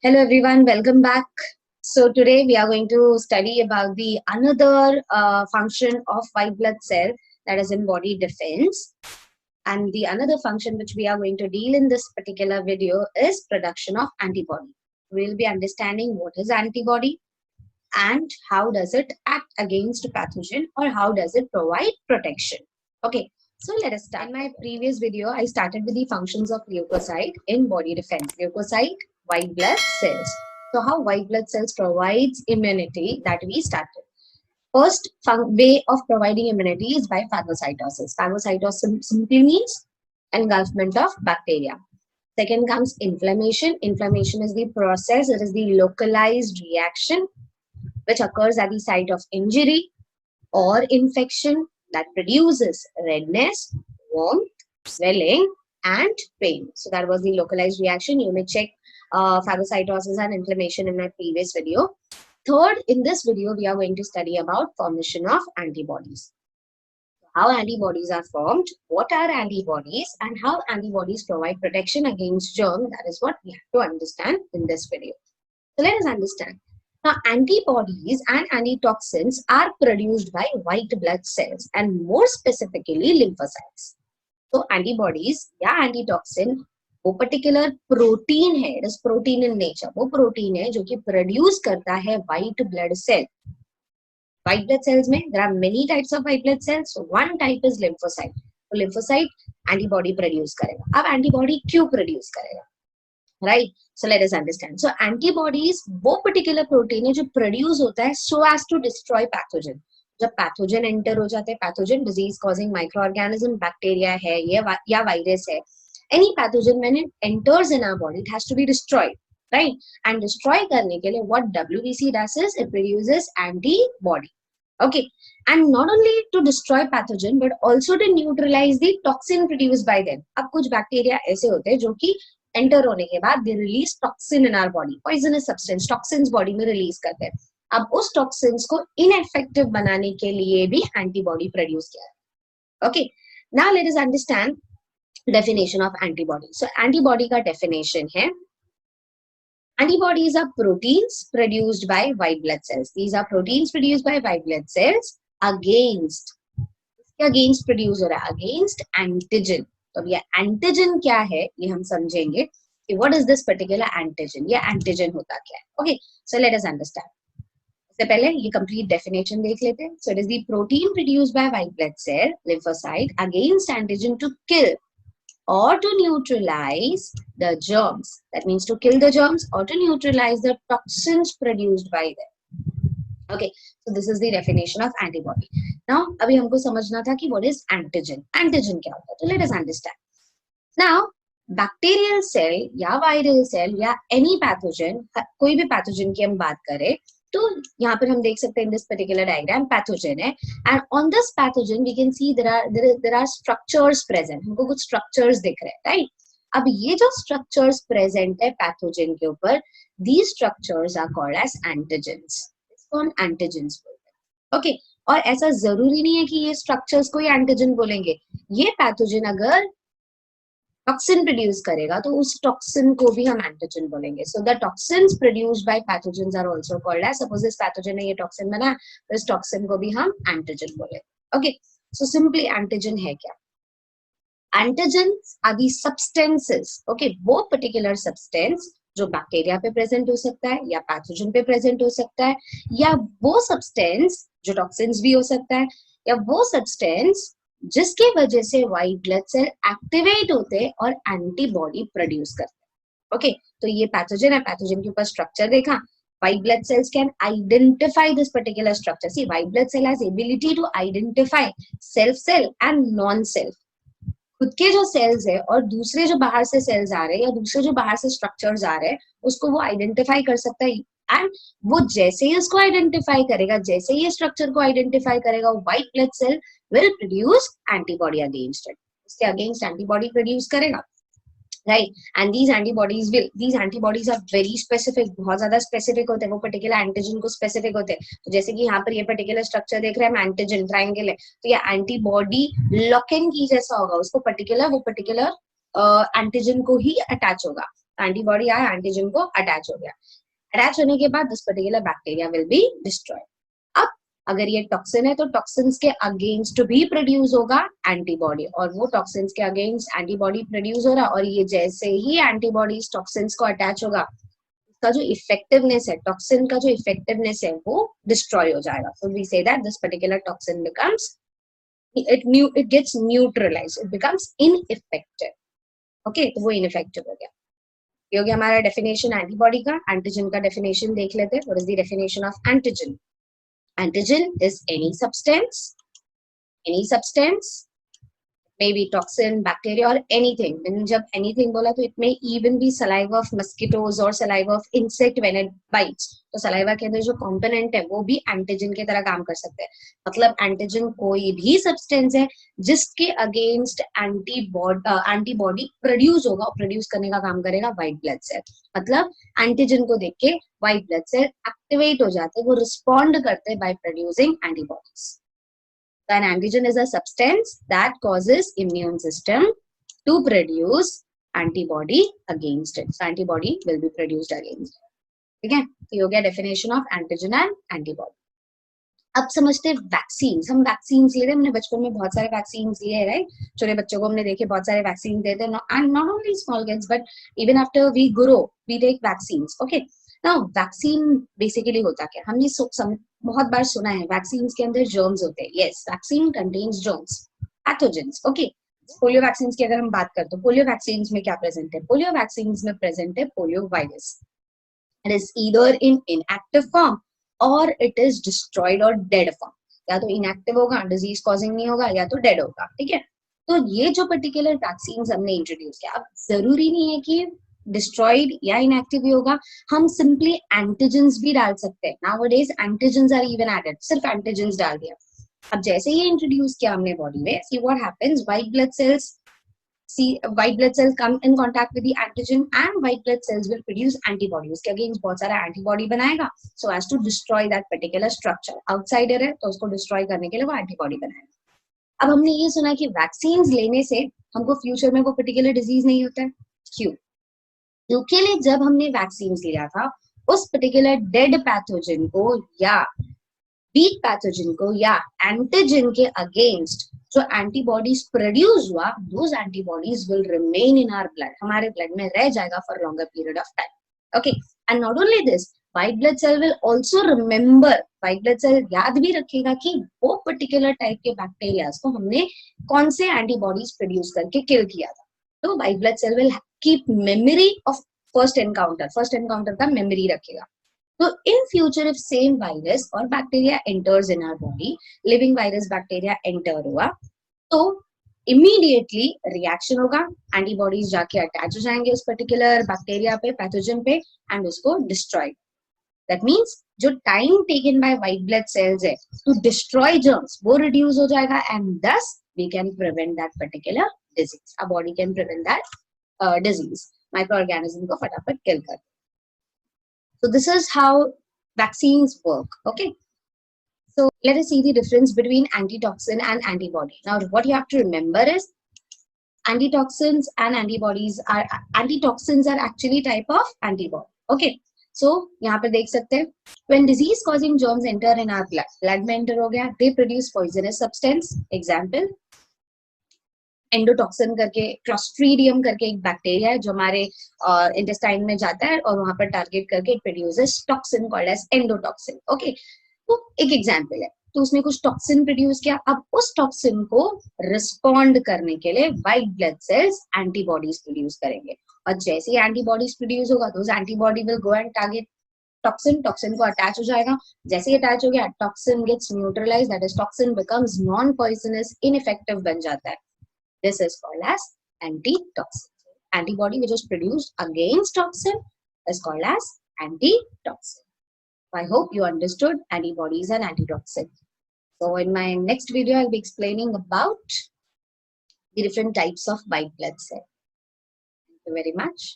Hello everyone, welcome back. So today we are going to study about the another function of white blood cell, that is in body defense. And the another function which we are going to deal in this particular video is production of antibody. We'll be understanding what is antibody and how does it act against pathogen or how does it provide protection. Okay, so let us start. In my previous video, I started with the functions of leukocyte in body defense. Leukocyte, white blood cells. So how white blood cells provides immunity, that we started. First way of providing immunity is by phagocytosis. Phagocytosis simply means engulfment of bacteria. Second comes inflammation. Inflammation is the process, it is the localized reaction which occurs at the site of injury or infection that produces redness, warmth, swelling, and pain. So that was the localized reaction. You may check phagocytosis and inflammation in my previous video. Third, in this video, we are going to study about formation of antibodies. How antibodies are formed, what are antibodies, and how antibodies provide protection against germs. That is what we have to understand in this video. So let us understand. Now, antibodies and antitoxins are produced by white blood cells and more specifically lymphocytes. So, antibodies या antitoxin वो particular protein है, it is protein in nature. वो protein है जो कि produce करता है white blood cell. White blood cells में there are many types of white blood cells. So, one type is lymphocyte. तो lymphocyte antibody produce करेगा. अब antibody क्यों produce करेगा? Right? So let us understand. So antibodies वो particular protein है जो produce होता है so as to destroy pathogen. जब pathogen enter हो जाते हैं, pathogen disease causing microorganism, bacteria है या virus है, any pathogen when it enters in our body, it has to be destroyed, right? And destroy करने के लिए what WBC does is it produces antibody. Okay, and not only to destroy pathogen but also to neutralize the toxin produced by them. अब कुछ bacteria ऐसे होते हैं जो कि एंटर होने के बाद they release toxin in our body, poisonous substance toxins body में रिलीज करते हैं. अब उस टॉक्सिन्स को इनएफेक्टिव बनाने के लिए भी एंटीबॉडी प्रोड्यूस किया है. Okay, now let us understand definition of antibody. So antibody का डेफिनेशन है antibodies are proteins produced by white blood cells. These are proteins produced by white blood cells against produce हो रहा है, against antigen. तो ये antigen क्या है ये हम समझेंगे कि what is this particular antigen, ये एंटीजन होता क्या है. Okay, so let us understand. इससे पहले ये कंप्लीट डेफिनेशन देख लेते हैं. So it is the protein produced by white blood cell lymphocyte against antigen to kill or to neutralize the germs. That means to kill the germs or to neutralize the toxins produced by them. Okay, so this is the definition of antibody. Now अभी हमको समझना था कि what is antigen. Antigen क्या होता है? तो let us understand. Now bacterial cell या viral cell या any pathogen, कोई भी pathogen की हम बात करें तो यहाँ पर हम देख सकते हैं in this particular diagram pathogen है, and on this pathogen we can see there are structures present. हमको कुछ structures दिख रहे हैं, right? अब ये जो structures present है pathogen के ऊपर, these structures are called as antigens. इसको हम antigens बोलते हैं. Okay, और ऐसा जरूरी नहीं है कि ये structures को ही antigen बोलेंगे. ये pathogen अगर टॉक्सिन प्रोड्यूस करेगा तो उस टॉक्सिन को भी हम एंटीजन बोलेंगे. So the toxins produced by pathogens are also called as, suppose this pathogen ने ये टॉक्सिन बनाया तो इस टॉक्सिन को भी हम एंटीजन बोलेंगे. ओके, सो सिंपली एंटीजन है क्या? Antigens are the substances. Okay, वो पर्टिकुलर सब्सटेंस जो बैक्टीरिया पे प्रेजेंट हो सकता है या पैथोजन पे प्रेजेंट हो सकता है, या वो सब्सटेंस जो टॉक्सिन्स भी हो सकता है, या वो सब्सटेंस जिसकी वजह से व्हाइट ब्लड सेल एक्टिवेट होते हैं और एंटीबॉडी प्रोड्यूस करते हैं. ओके, तो ये पैथोजन है, पैथोजन के ऊपर स्ट्रक्चर देखा. White blood cells can identify this particular structure. See, white blood cell has ability to identify self cell and non self. खुद के जो सेल्स है और दूसरे जो बाहर से सेल्स आ रहे हैं या दूसरे जो बाहर से स्ट्रक्चर्स आ रहे हैं उसको वो आइडेंटिफाई कर सकता है. एंड वो जैसे ही उसको आइडेंटिफाई करेगा, जैसे ही स्ट्रक्चर को आइडेंटिफाई करेगा, white blood cell will produce antibody against it. उसके against antibody produce करेगा, right? And these antibodies are very specific, बहुत ज़्यादा specific होते हैं, वो particular antigen को specific होते हैं. तो जैसे कि यहाँ पर ये particular structure देख रहे हैं, antigen triangle है, तो ये antibody lock-in की जैसा होगा, उसको particular antigen को ही attach होगा. एंटीबॉडी आया, एंटीजन को अटैच हो गया, अटैच होने के बाद this particular bacteria will be destroyed. अब अगर ये टॉक्सिन है तो टॉक्सिन्स के अगेंस्ट भी प्रोड्यूस होगा एंटीबॉडी, और वो टॉक्सिन्स के अगेंस्ट एंटीबॉडी प्रोड्यूस हो रहा, और ये जैसे ही एंटीबॉडीज टॉक्सिन्स को अटैच होगा, उसका जो इफेक्टिवनेस है, टॉक्सिन का जो इफेक्टिवनेस है वो डिस्ट्रॉय हो जाएगा। So we say that this particular toxin becomes it gets neutralized, it becomes ineffective. Okay, तो वो इनइफेक्टिव हो गया। ये हो गया हमारा डेफिनेशन एंटीबॉडी का। एंटीजन का डेफिनेशन देख लेते हैं। What is the definition of antigen? Antigen is any substance may be toxin, bacteria or anything. When जब anything बोला तो it may even be saliva of mosquitoes or saliva of insect when it bites. तो saliva के अंदर जो component है वो भी antigen की तरह काम कर सकते हैं। मतलब antigen कोई भी substance है जिसके against antibody produce होगा, और produce करने का काम करेगा white blood cell। मतलब antigen को देख के white blood cell activate हो जाते हैं, वो respond करते हैं by producing antibodies. An antigen is a substance that causes immune system to produce antibody against it. So antibody will be produced against it. ठीक है, तो ये हो गया definition of antigen and antibody. अब समझते हैं वैक्सीन। हम वैक्सीन ले रहे, हमने बचपन में बहुत सारे वैक्सीन लिए हैं, राइट? छोटे बच्चों को हमने देखे बहुत सारे वैक्सीन देते हैं, and not only small kids but even after we grow we take vaccines. Okay, now vaccine basically होता क्या? हमने बहुत बार सुना है वैक्सीन के अंदर जर्म्स होते हैं। Yes, vaccine contains germs, pathogens. Okay, polio vaccine की अगर हम बात करें तो पोलियो वैक्सीन में क्या प्रेजेंट है? पोलियो वैक्सीन में प्रेजेंट है polio virus. It is either in inactive form और इट इज डिस्ट्रॉयड और डेड फॉर्म। या तो इनएक्टिव होगा, डिजीज कॉजिंग नहीं होगा, या तो डेड होगा। ठीक है, तो ये जो पर्टिकुलर वैक्सीन हमने इंट्रोड्यूस किया, अब जरूरी नहीं है कि डिस्ट्रॉयड या इनएक्टिव ही होगा, हम सिंपली एंटीजेंस भी डाल सकते हैं। Nowadays antigens are even added, सिर्फ एंटीजेंस डाल दिया। अब जैसे ही इंट्रोड्यूस किया हमने बॉडी में, see what happens, white blood cells come in contact with the antigen and white blood cells will produce antibody, उसके अगेंस्ट बहुत सारा एंटीबॉडी बनाएगा so as to destroy that particular structure. Outsider है तो उसको डिस्ट्रॉय करने के लिए वो एंटीबॉडी बनाएगा। अब हमने ये सुना कि वैक्सीन लेने से हमको फ्यूचर में वो पर्टिकुलर डिजीज नहीं होता है। क्यों? क्योंकि जब हमने वैक्सीन लिया था उस पर्टिकुलर डेड पैथोजन को या वीक पैथोजन को या एंटीजन के अगेंस्ट जो एंटीबॉडीज प्रोड्यूस हुआ, those antibodies will remain in our blood, हमारे ब्लड में रह जाएगा for longer period of time. Okay, and not only this, white blood cell will also remember, white blood cell याद भी रखेगा कि वो पर्टिकुलर टाइप के बैक्टीरियाज को हमने कौन से एंटीबॉडीज प्रोड्यूस करके किल किया था। तो white blood cell will keep memory of first encounter का मेमोरी रखेगा। तो in future if same virus or bacteria enters in our body, living virus bacteria enter हुआ, तो इमीडिएटली रिएक्शन होगा, एंटीबॉडीज जाके अटैच हो जाएंगे उस पर्टिकुलर बैक्टीरिया पे, पैथोजन पे, एंड उसको डिस्ट्रॉय। दैट मीन्स जो time taken by white blood cells है टू डिस्ट्रॉय जर्म्स वो रिड्यूस हो जाएगा, एंड दस we can prevent that particular disease. Our body can prevent that disease, micro organism को फटाफट किल कर। So this is how vaccines work. Okay, so let us see the difference between antitoxin and antibody. Now what you have to remember is antitoxins and antitoxins are actually type of antibody. Okay, so यहाँ पे देख सकते हैं when disease causing germs enter in our blood में enter हो गया, they produce poisonous substance. Example, endotoxin करके, clostridium करके एक बैक्टीरिया है जो हमारे इंटेस्टाइन में जाता है और वहां पर टारगेट करके it produces toxin called as endotoxin. Okay, तो एक एग्जांपल है, तो उसने कुछ टॉक्सिन प्रोड्यूस किया। अब उस टॉक्सिन को रिस्पॉन्ड करने के लिए white blood cells antibodies produce करेंगे, और जैसे ही एंटीबॉडीज प्रोड्यूस होगा तो antibody will go and target toxin को अटैच हो जाएगा। जैसे ही अटैच हो गया, toxin gets neutralized, that is toxin becomes non poisonous, ineffective बन जाता है। This is called as antitoxin. Antibody which is produced against toxin is called as antitoxin. I hope you understood antibodies and antitoxin. So in my next video, I'll be explaining about the different types of white blood cell. Thank you very much.